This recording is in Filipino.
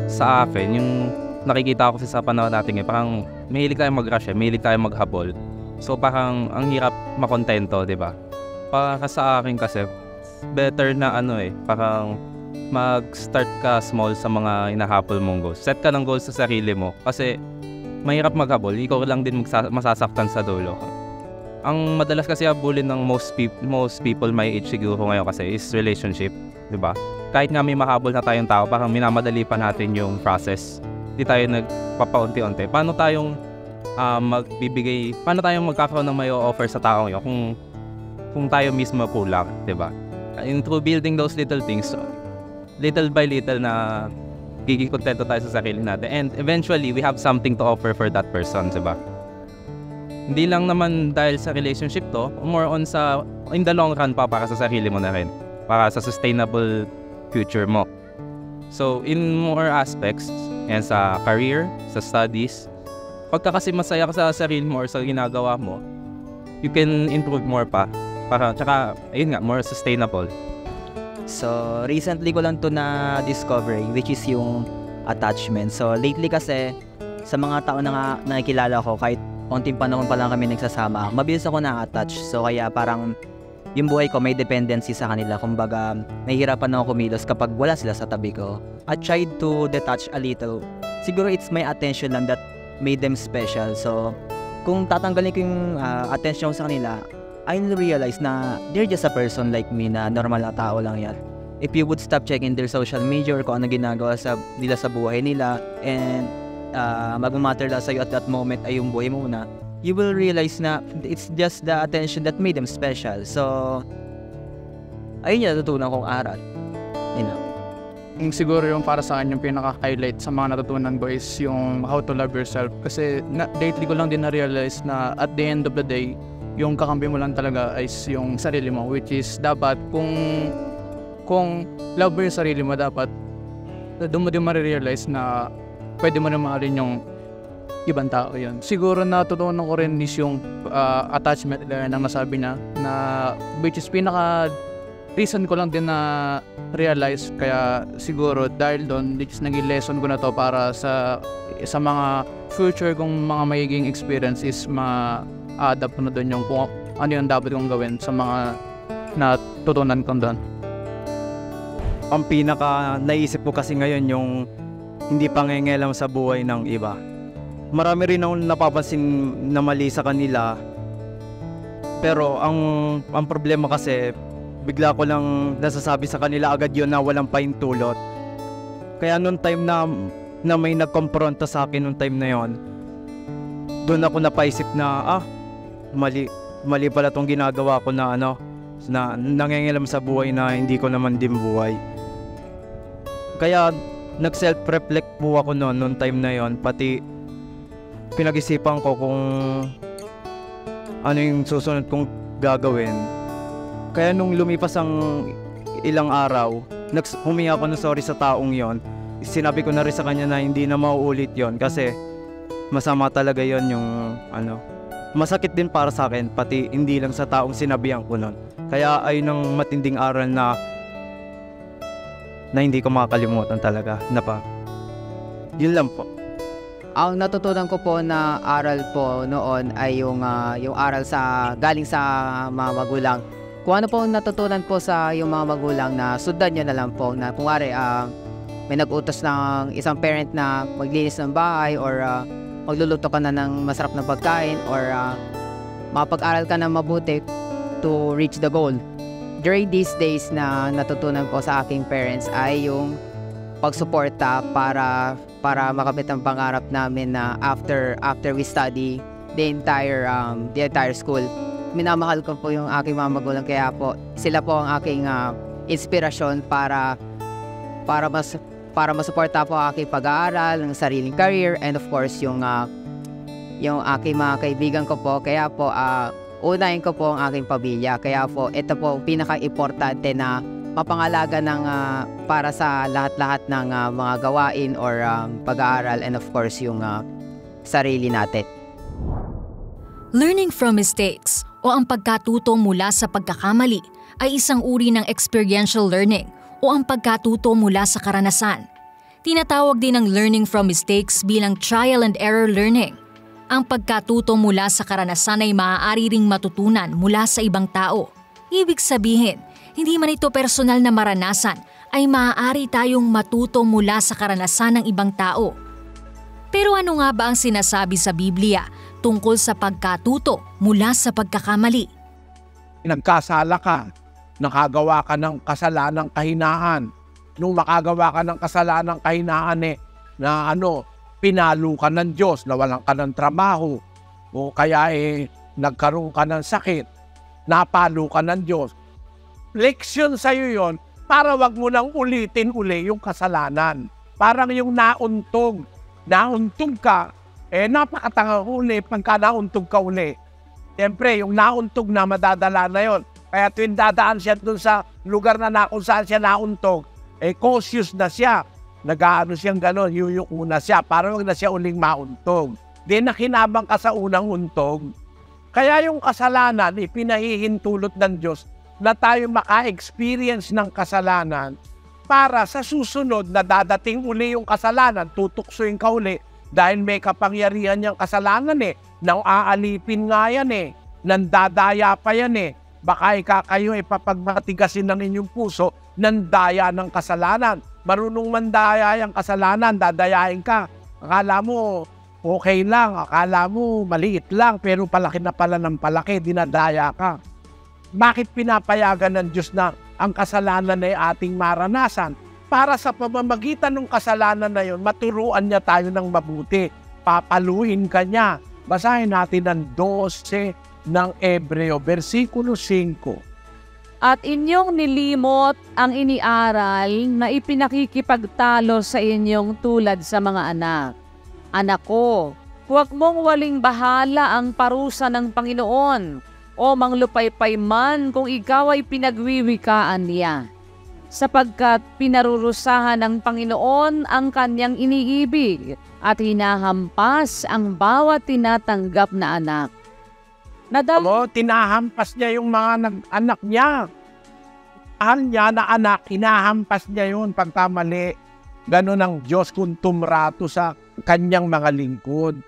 sa akin, yung nakikita ko kasi sa panahon natin parang mahilig tayong mag-rush mahilig tayong maghabol. So parang ang hirap makontento, di ba? Para sa akin kasi, better na parang mag-start ka small sa mga hinahabol mong goals. Set ka ng goals sa sarili mo kasi mahirap maghabol, ikaw lang din masasaktan sa dulo. Ang madalas kasi habulin ng most people my age siguro ngayon kasi is relationship, di ba? Kahit nga may mahabol na tayong tao, parang minamadali pa natin yung process. Hindi tayo nagpapaunti-unti. Paano tayong magkakaroon ng may offer sa taong yun kung tayo mismo kulang, di ba? And through building those little things, little by little na giging kontento tayo sa sarili natin. And eventually, we have something to offer for that person, di ba? Hindi lang naman dahil sa relationship to, more on in the long run pa para sa sarili mo na rin. Para sa sustainable future mo. So, in more aspects, yan sa career, sa studies, pagka kasi masaya ka sa sarili mo or sa ginagawa mo, you can improve more pa. Tsaka, ayun nga, more sustainable. So, recently ko lang to na-discovering, which is yung attachment. So, lately kasi, sa mga tao na nakikilala ko, kahit konting panahon pa lang kami nagsasama, mabilis ako na-attach. So, kaya parang yung buhay ko may dependency sa kanila. Kumbaga, nahihirapan ako kumilos kapag wala sila sa tabi ko. I tried to detach a little. Siguro it's my attention lang that made them special. So, kung tatanggalin ko yung attention ko sa kanila, I'll realize na they're just a person like me na normal na tao lang yan. If you would stop checking their social media or kung ano ginagawa nila sa buhay nila and mag-matter lang sa'yo at that moment ay yung buhay mo muna, you will realize na it's just the attention that made them special. So, ayun yung natutunan kong aral. Yung siguro yung para sa akin yung pinaka-highlight sa mga natutunan ko is yung how to love yourself. Kasi lately ko lang din na-realize na at the end of the day, yung kakampi mo lang talaga is yung sarili mo, which is dapat kung love mo yung sarili mo, dapat doon mo din marirealize na pwede mo na mahalin yung ibang tao yun. Siguro natutunan ko rin is yung attachment na nasabi niya, na which is reason ko lang din na realize, kaya siguro dahil doon which is naging lesson ko na to para sa mga future kong mga magiging experience is ma-adapt ko na doon yung kung ano yung dapat kong gawin sa mga natutunan ko doon. Ang pinaka naisip ko kasi ngayon yung hindi pangingialam sa buhay ng iba. Marami rin akong napapansin na mali sa kanila. Pero ang problema kasi, bigla ko lang nasasabi sa kanila agad yun na walang pahintulot. Kaya nung time na may nagkompronta sa akin nung time na yon, doon ako napaisip na mali pala tong ginagawa ko na nangingialam sa buhay na hindi ko naman din buhay. Kaya nag-self-reflect po ako noon time na yon, pati pinag-isipan ko kung ano yung susunod kong gagawin. Kaya nung lumipas ang ilang araw, humingi ako ng sorry sa taong yon. Sinabi ko na rin sa kanya na hindi na mauulit yon kasi masama talaga yon yung masakit din para sa akin, pati hindi lang sa taong sinabihan ko nun. Kaya ayun ang matinding aral na hindi ko makakalimutan talaga. Yun lang po. Ang natutunan ko po na aral po noon ay yung aral galing sa mga magulang. Kung ano po natutunan po sa yung mga magulang na sundan nyo na lang po, na kunwari may nag-utos ng isang parent na maglinis ng bahay or magluluto ka na ng masarap na pagkain or mapag-aral ka na mabuti to reach the goal. During these days na natutunan ko sa aking parents ay yung pagsuporta para makamit ang pangarap namin na after we study the entire school. Minamahal ko po yung aking mga magulang, kaya po sila po ang aking inspirasyon para masuporta po ang aking pag-aaral, ng sariling career, and of course yung aking mga kaibigan ko po. Kaya po unahin ko po ang aking pamilya. Kaya po ito po pinaka-importante na mapangalaga para sa lahat-lahat ng mga gawain or pag-aaral, and of course yung sarili natin. Learning from mistakes o ang pagkatuto mula sa pagkakamali ay isang uri ng experiential learning o ang pagkatuto mula sa karanasan. Tinatawag din ang learning from mistakes bilang trial and error learning. Ang pagkatuto mula sa karanasan ay maaari ring matutunan mula sa ibang tao. Ibig sabihin, hindi man ito personal na maranasan, ay maaari tayong matuto mula sa karanasan ng ibang tao. Pero ano nga ba ang sinasabi sa Biblia tungkol sa pagkatuto mula sa pagkakamali? Nagkasala ka, nakagawa ka ng kasalanang kahinaan. Nung makagawa ka ng kasalanang kahinaan na pinalo ka ng Diyos, nawalan ka ng trabaho, o kaya nagkaroon ka ng sakit, napalo ka ng Diyos. Leksyon sa'yo yon para wag mo nang ulitin uli yung kasalanan. Parang yung nauntog ka, napakatanga uli pagka nauntog ka uli. Siyempre, yung nauntog na madadala na yon. Kaya tuwing dadaan siya dun sa lugar na kung saan siya nauntog, cautious na siya. Nag-aano siyang gano'n, yuyuko na siya para wag na siya uling mauntog. Di nakinabang ka sa unang untog. Kaya yung kasalanan, pinahihintulot ng Diyos na tayo maka-experience ng kasalanan para sa susunod na dadating uli yung kasalanan, tutuksoin ka uli dahil may kapangyarihan niyang kasalanan nang aalipin nga yan nang dadaya pa yan baka kayo papagmatigasin ng inyong puso ng daya ng kasalanan. Marunong mandaya yung kasalanan, dadayain ka. Akala mo okay lang, akala mo maliit lang, pero palaki na pala ng palaki, dinadaya ka. Bakit pinapayagan ng Diyos na ang kasalanan ay ating maranasan? Para sa pamamagitan ng kasalanan na yun, maturuan niya tayo ng mabuti. Papaluin ka niya. Basahin natin ang 12 ng Hebreo, versikulo 5. At inyong nilimot ang iniaral na ipinakikipagtalo sa inyong tulad sa mga anak. Anak ko, huwag mong waling bahala ang parusa ng Panginoon o manglupaypay man kung ikaw ay pinagwiwikaan niya. Sapagkat pinarurusahan ng Panginoon ang kanyang iniibig at hinahampas ang bawat tinatanggap na anak. Tinahampas niya yung mga anak niya. Mahal niya na anak, hinahampas niya yun pagkamali. Ganon ang Diyos kung tumrato sa kanyang mga lingkod.